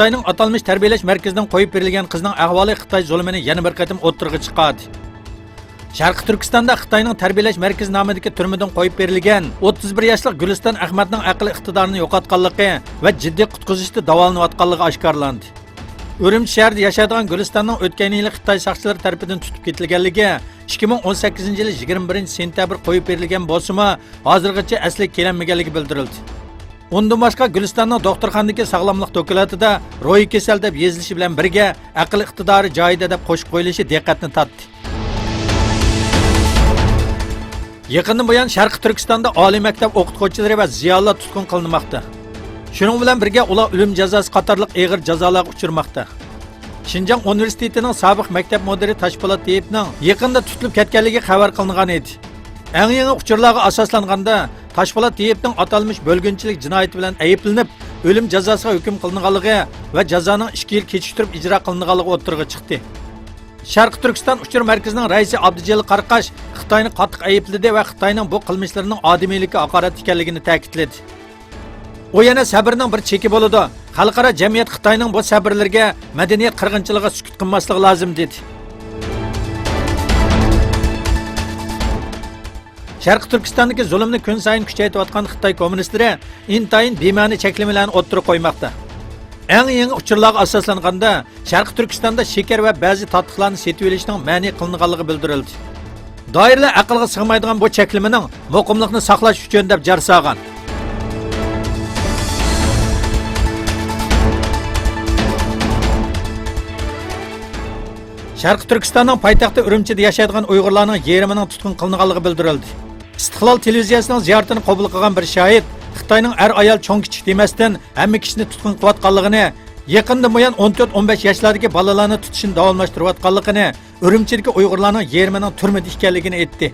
Xitoyning atalmış tarbiyalash markazidan qo'yib berilgan qizning ahvoli Xitoy zulmini yana bir qatim o'ttirg'i chiqadi. Sharqi Turkistonda Xitoyning tarbiyalash markazi nomidagi turmadan qo'yib berilgan 31 yoshli Guliston Ahmadning aql iqtidorini yo'qotganligi va jiddiy qutqizishda davolanayotganligi oshkorlandi. Urumchi shahrida yashaydigan Gulistonning o'tgan yili Xitoy soqchilari tomonidan tutib ketilganligi 2018 yili 21 sentyabr qo'yib berilgan bo'lsa-mu, hozirgacha asli kelinmaganligi bildirildi. Undan boshqa Gulistonning doktorxonadagi sog'lomlik dokumentida ro'y kasal deb yozilishi bilan birga aql iqtidori joyida deb qo'shib qo'yilishi diqqatni tortdi. Yaqindan buyon Sharqi Turkistonda oliy maktab o'qituvchilari va ziyolilar tutqun qilinmoqda. Shuning bilan birga ular o'lim jazosi qatorliq og'ir jazolarga uchirmoqda. Xinjiang universitetining sobiq maktab mudiri Toshpo'lat Tiyevning yaqinda tutilib ketganligi xabar qilingan edi. Eng yangi uchurlarga asoslanganda Toshpo'lat Tiyevning atalmış bo'lgunchilik jinoyati bilan ayblanib, o'lim jazosiga hukm qilinganligi va jazoning 2 yil kechiktirib ijro qilinganligi o'ttirg'i chiqdi. Sharqi Turkiston uchur markazining raisi Abdujalil Qarqash Xitoyni qattiq aybladi va Xitoyning bu qilmishlarining odimiylikka haqorat ekanligini ta'kidladi. O yana sabrning bir cheki bo'ladi. Xalqaro jamiyat Xitoyning bu sabrlarga madaniyat qirg'inchiligiga sukut qilmasligi lozim dedi. Sharqi Turkistondagi zulmni kun sayin kuchaytirayotgan Xitoy kommunistlari intayin bema'ni cheklamalarni o'ttirib qo'ymoqda. Eng yangi uchurlarga asoslanganda Sharqi Turkistonda shakar va ba'zi tatbiqlarni setib olishning ma'ni qilinganligi bildirildi. Doiralar aqlga sig'maydigan bu cheklamaning muqimlikni saqlash uchun deb jar solgan. Sharqi Turkistonning poytaxti Urumchida yashaydigan Uyg'urlarning yerimining tutqun qilinganligi bildirildi. Istiqlol televiziyasining ziyoratini qabul qilgan bir shohid Xitoyning er ayol cho'ng kichik demasdan hamma kishini tutqun qilayotganligini, yaqindan buyon 14-15 yoshlardagi bolalarni tutishni davomlashtirayotganligini, Urumchidagi Uyg'urlarning yerimining turmada ekanligini aytdi.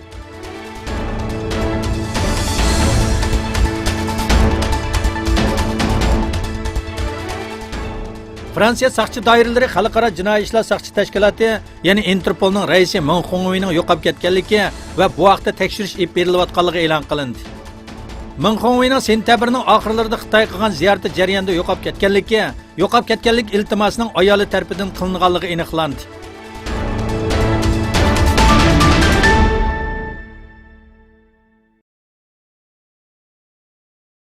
Fransiya soqchi doiralari xalqaro jinoiy ishlar soqchi tashkiloti, ya'ni Interpolning raisi Meng Hongweining yo'qolib ketganligi va bu vaqtda tekshirish olib berilayotganligi e'lon qilindi. Meng Hongweining sentyabrning oxirlarida Xitoy qilgan ziyarati jarayonida yo'qolib ketganlik iltimosining ayoli tomonidan qilinganligi aniqlandi.